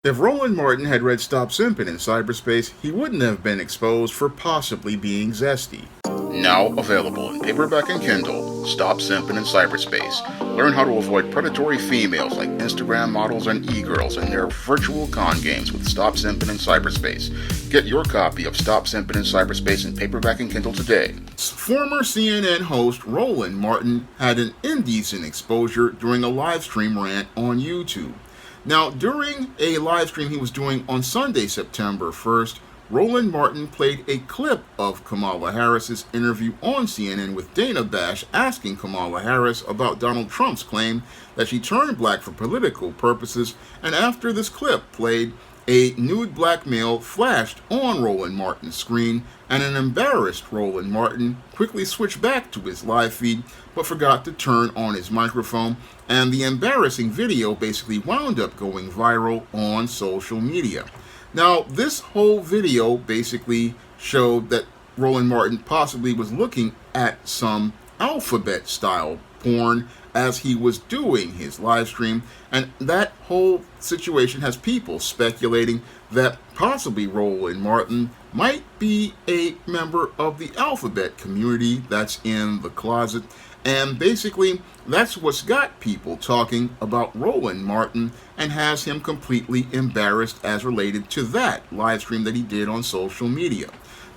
If Roland Martin had read Stop Simpin' in cyberspace, he wouldn't have been exposed for possibly being zesty. Now available in paperback and Kindle, Stop Simpin' in cyberspace. Learn how to avoid predatory females like Instagram models and e-girls in their virtual con games with Stop Simpin' in cyberspace. Get your copy of Stop Simpin' in cyberspace in paperback and Kindle today. Former CNN host Roland Martin had an indecent exposure during a live stream rant on YouTube. Now, during a live stream he was doing on Sunday, September 1st, Roland Martin played a clip of Kamala Harris's interview on CNN with Dana Bash asking Kamala Harris about Donald Trump's claim that she turned black for political purposes, and after this clip played, a nude black male flashed on Roland Martin's screen, and an embarrassed Roland Martin quickly switched back to his live feed but forgot to turn on his microphone, and the embarrassing video basically wound up going viral on social media. Now, this whole video basically showed that Roland Martin possibly was looking at some alphabet-style porn as he was doing his live stream, and that whole situation has people speculating that possibly Roland Martin might be a member of the alphabet community that's in the closet, and basically that's what's got people talking about Roland Martin and has him completely embarrassed as related to that live stream that he did on social media.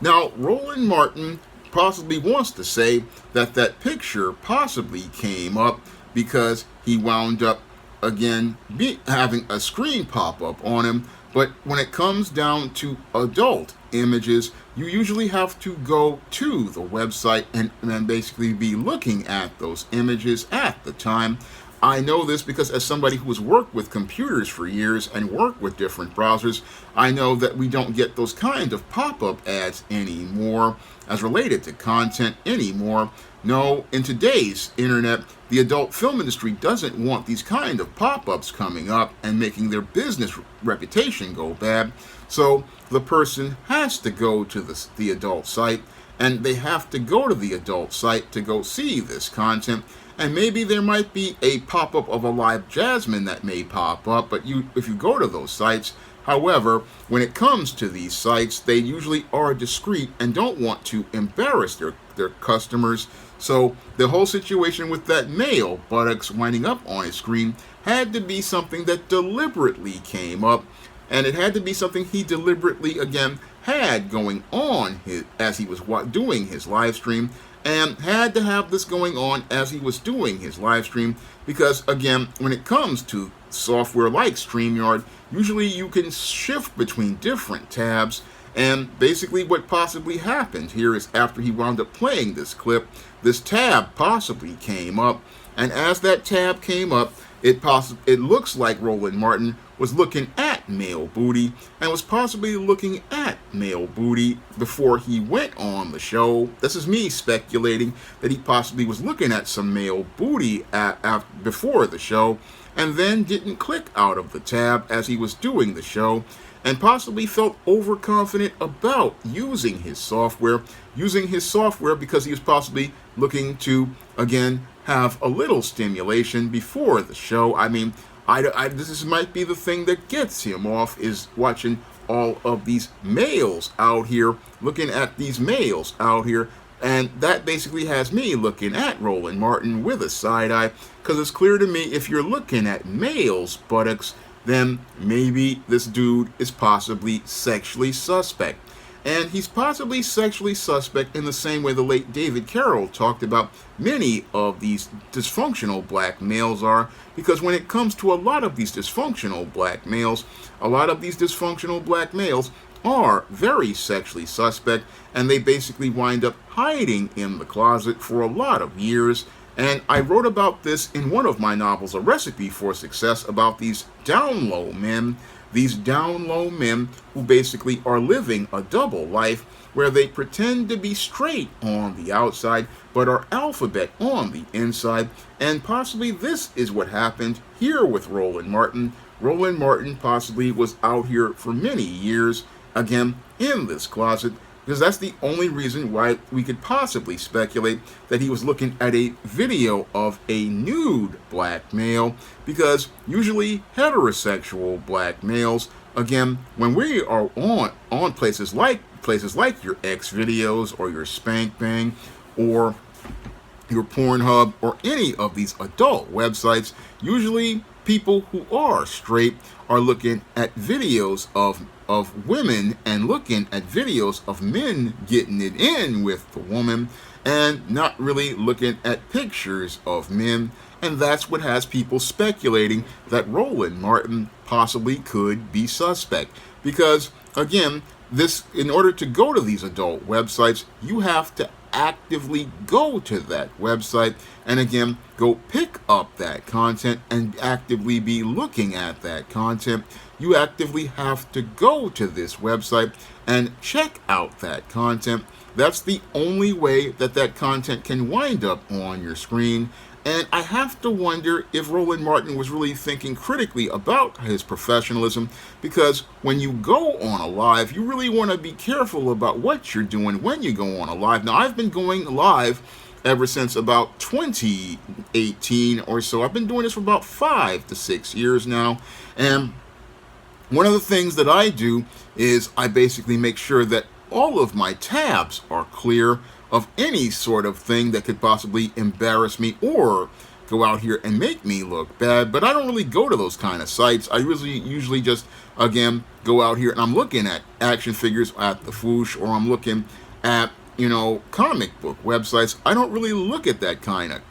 Now, Roland Martin possibly wants to say that that picture possibly came up because he wound up again having a screen pop up on him, but when it comes down to adult images, you usually have to go to the website and then basically be looking at those images at the time. I know this because as somebody who has worked with computers for years and worked with different browsers, I know that we don't get those kind of pop-up ads anymore as related to content anymore. No, in today's internet, the adult film industry doesn't want these kind of pop-ups coming up and making their business reputation go bad. So the person has to go to the adult site, and they have to go to the adult site to go see this content. And maybe there might be a pop-up of a live Jasmine that may pop up, but if you go to those sites, however, when it comes to these sites, they usually are discreet and don't want to embarrass their customers. So the whole situation with that male buttocks winding up on his screen had to be something that deliberately came up, and it had to be something he deliberately, again, had going on as he was doing his live stream, and had to have this going on as he was doing his live stream because, again, when it comes to software like StreamYard, usually you can shift between different tabs, and basically what possibly happened here is after he wound up playing this clip, this tab possibly came up, and as that tab came up, it looks like Roland Martin was looking at male booty and was possibly looking at male booty before he went on the show. This is me speculating that he possibly was looking at some male booty before the show and then didn't click out of the tab as he was doing the show, and possibly felt overconfident about using his software because he was possibly looking to, again, have a little stimulation before the show. I mean, this might be the thing that gets him off, is watching all of these males out here, looking at these males out here, and that basically has me looking at Roland Martin with a side eye, because it's clear to me if you're looking at males' buttocks, then maybe this dude is possibly sexually suspect. And he's possibly sexually suspect in the same way the late David Carroll talked about many of these dysfunctional black males are, because when it comes to a lot of these dysfunctional black males, are very sexually suspect, and they basically wind up hiding in the closet for a lot of years. And I wrote about this in one of my novels, A Recipe for Success, about these down low men who basically are living a double life where they pretend to be straight on the outside but are alphabet on the inside. And possibly this is what happened here with Roland Martin. Roland Martin possibly was out here for many years, again, in this closet, because that's the only reason why we could possibly speculate that he was looking at a video of a nude black male, because usually heterosexual black males, again, when we are on places like your X videos or your Spank Bang or your Pornhub or any of these adult websites, usually people who are straight are looking at videos of women and looking at videos of men getting it in with the woman, and not really looking at pictures of men. And that's what has people speculating that Roland Martin possibly could be suspect. Because, again, in order to go to these adult websites, you have to actively go to that website and, again, go pick up that content and actively be looking at that content. You actively have to go to this website and check out that content. That's the only way that that content can wind up on your screen. And I have to wonder if Roland Martin was really thinking critically about his professionalism, because when you go on a live, you really want to be careful about what you're doing when you go on a live. Now, I've been going live ever since about 2018 or so. I've been doing this for about 5 to 6 years now. And one of the things that I do is I basically make sure that all of my tabs are clear of any sort of thing that could possibly embarrass me or go out here and make me look bad. But I don't really go to those kind of sites. I usually just, again, go out here and I'm looking at action figures at the Foosh, or I'm looking at, comic book websites. I don't really look at that kind of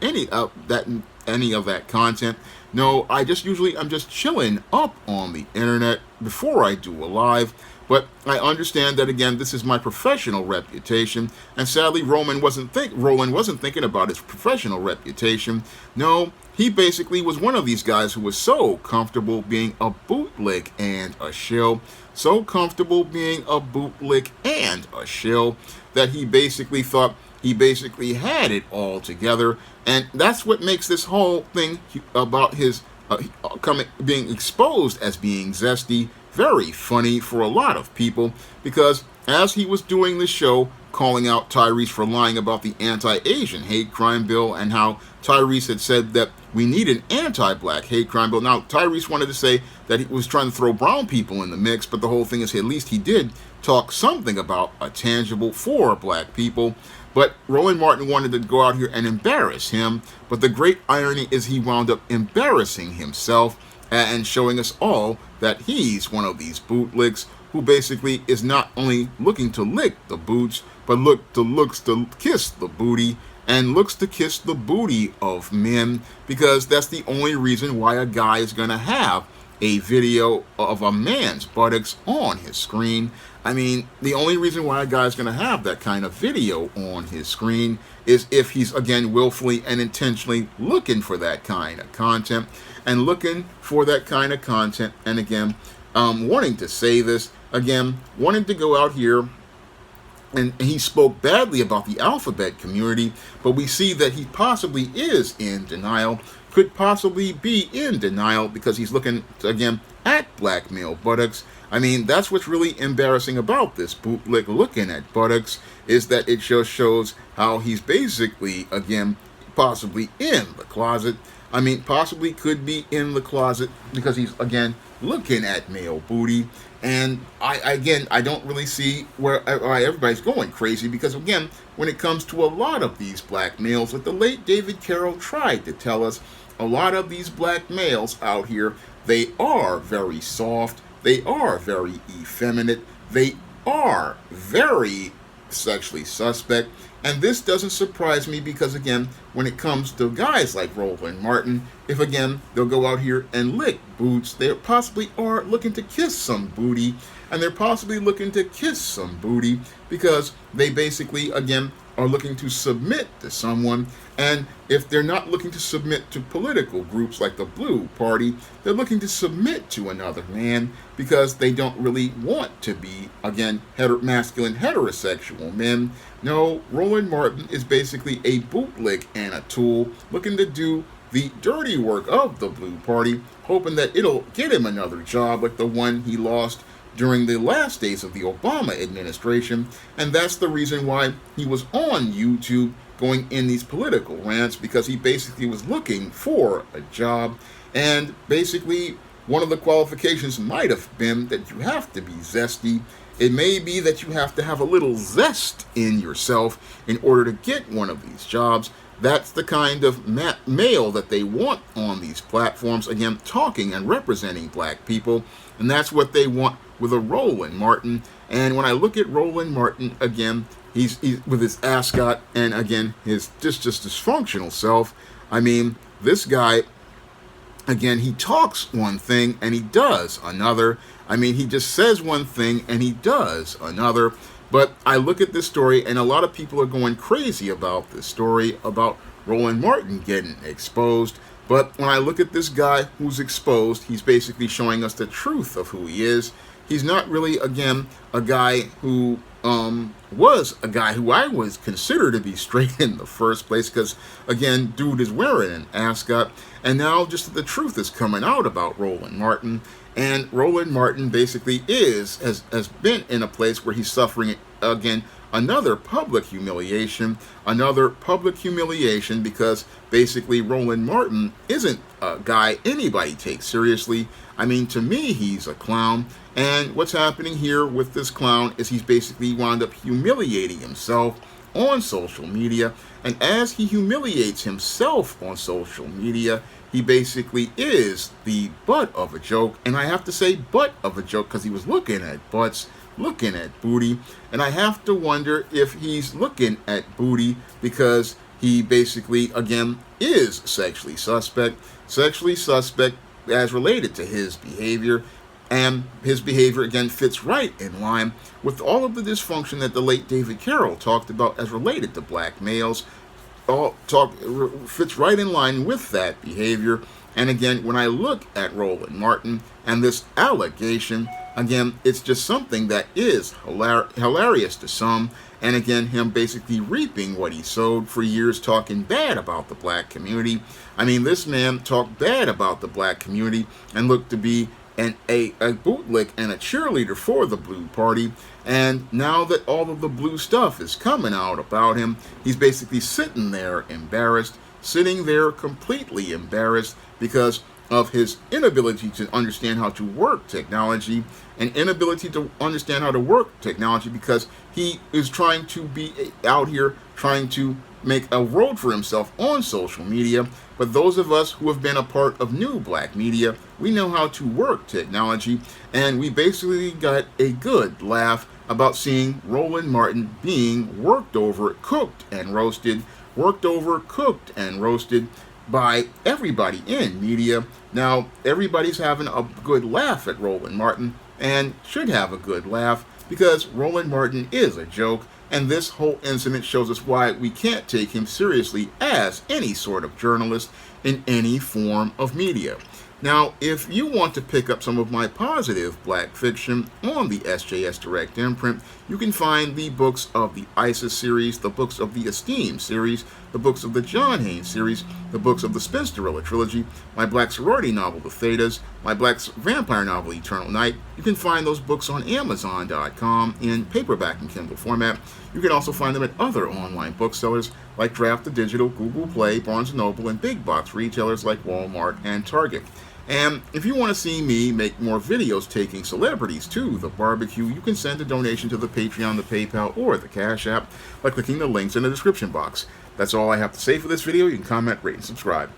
any of that content. No, I'm just chilling up on the internet before I do a live. But I understand that, again, this is my professional reputation, and sadly, Roland wasn't thinking about his professional reputation. No, he basically was one of these guys who was so comfortable being a bootlick and a shill, that he basically thought he basically had it all together, and that's what makes this whole thing about his being exposed as being zesty very funny for a lot of people, because as he was doing the show, calling out Tyrese for lying about the anti-Asian hate crime bill and how Tyrese had said that we need an anti-black hate crime bill. Now, Tyrese wanted to say that he was trying to throw brown people in the mix, but the whole thing is at least he did talk something about a tangible for black people. But Roland Martin wanted to go out here and embarrass him, but the great irony is he wound up embarrassing himself and showing us all that he's one of these bootlicks who basically is not only looking to lick the boots, but looks to kiss the booty, and looks to kiss the booty of men, because that's the only reason why a guy is going to have a video of a man's buttocks on his screen. I mean, the only reason why a guy is going to have that kind of video on his screen is if he's, again, willfully and intentionally looking for that kind of content, and again, wanting to say this, again, wanting to go out here, and he spoke badly about the alphabet community, but we see that he possibly is in denial, could possibly be in denial, because he's looking, again, at black male buttocks. I mean, that's what's really embarrassing about this bootlick looking at buttocks, is that it just shows how he's basically, again, possibly in the closet. I mean, possibly could be in the closet because he's, again, looking at male booty. And I don't really see why everybody's going crazy, because, again, when it comes to a lot of these black males, like the late David Carroll tried to tell us, a lot of these black males out here, they are very soft, they are very effeminate, they are very sexually suspect. And this doesn't surprise me because, again, when it comes to guys like Roland Martin, if, again, they'll go out here and lick boots, they possibly are looking to kiss some booty, and they're possibly looking to kiss some booty because they basically, again, are looking to submit to someone. And if they're not looking to submit to political groups like the Blue Party, they're looking to submit to another man because they don't really want to be, again, masculine heterosexual men. No, Roland Martin is basically a bootlick and a tool looking to do the dirty work of the Blue Party, hoping that it'll get him another job like the one he lost during the last days of the Obama administration, and that's the reason why he was on YouTube going in these political rants, because he basically was looking for a job, and basically one of the qualifications might have been that you have to be zesty. It may be that you have to have a little zest in yourself in order to get one of these jobs. That's the kind of male that they want on these platforms, again, talking and representing black people, and that's what they want with a Roland Martin. And when I look at Roland Martin, again, he's with his ascot and, again, his just dysfunctional self. I mean, this guy, again, he talks one thing and he does another. I mean, he just says one thing and he does another. But I look at this story, and a lot of people are going crazy about this story, about Roland Martin getting exposed. But when I look at this guy who's exposed, he's basically showing us the truth of who he is. He's not really, again, a guy who was a guy who I was considered to be straight in the first place, because, again, dude is wearing an ascot. And now just the truth is coming out about Roland Martin. And Roland Martin basically has been in a place where he's suffering, again, another public humiliation, because basically Roland Martin isn't a guy anybody takes seriously. I mean, to me, he's a clown. And what's happening here with this clown is he's basically wound up humiliating himself on social media. And as he humiliates himself on social media, he basically is the butt of a joke. And I have to say butt of a joke because he was looking at butts, looking at booty. And I have to wonder if he's looking at booty because he basically, again, is sexually suspect as related to his behavior. And his behavior, again, fits right in line with all of the dysfunction that the late David Carroll talked about as related to black males. Fits right in line with that behavior. And again, when I look at Roland Martin and this allegation, again, it's just something that is hilarious to some. And again, him basically reaping what he sowed for years, talking bad about the black community. I mean, this man talked bad about the black community and looked to be a bootlick and a cheerleader for the Blue Party. And now that all of the blue stuff is coming out about him, he's basically sitting there completely embarrassed because of his inability to understand how to work technology, and inability to understand how to work technology because he is trying to be out here trying to make a road for himself on social media. But those of us who have been a part of new black media, we know how to work technology, and we basically got a good laugh about seeing Roland Martin being worked over, cooked and roasted by everybody in media. Now, everybody's having a good laugh at Roland Martin, and should have a good laugh, because Roland Martin is a joke, and this whole incident shows us why we can't take him seriously as any sort of journalist in any form of media. Now, if you want to pick up some of my positive black fiction on the SJS Direct imprint, you can find the books of the ISIS series, the books of the Esteem series, the books of the John Haynes series, the books of the Spinsterella trilogy, my black sorority novel, The Thetas, my black vampire novel, Eternal Night. You can find those books on Amazon.com in paperback and Kindle format. You can also find them at other online booksellers like Draft to Digital, Google Play, Barnes & Noble, and big box retailers like Walmart and Target. And if you want to see me make more videos taking celebrities to the barbecue, you can send a donation to the Patreon, the PayPal, or the Cash App by clicking the links in the description box. That's all I have to say for this video. You can comment, rate, and subscribe.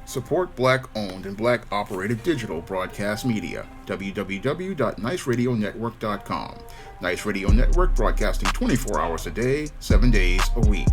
Support black-owned and black-operated digital broadcast media. www.niceradionetwork.com. Nice Radio Network, broadcasting 24 hours a day, 7 days a week.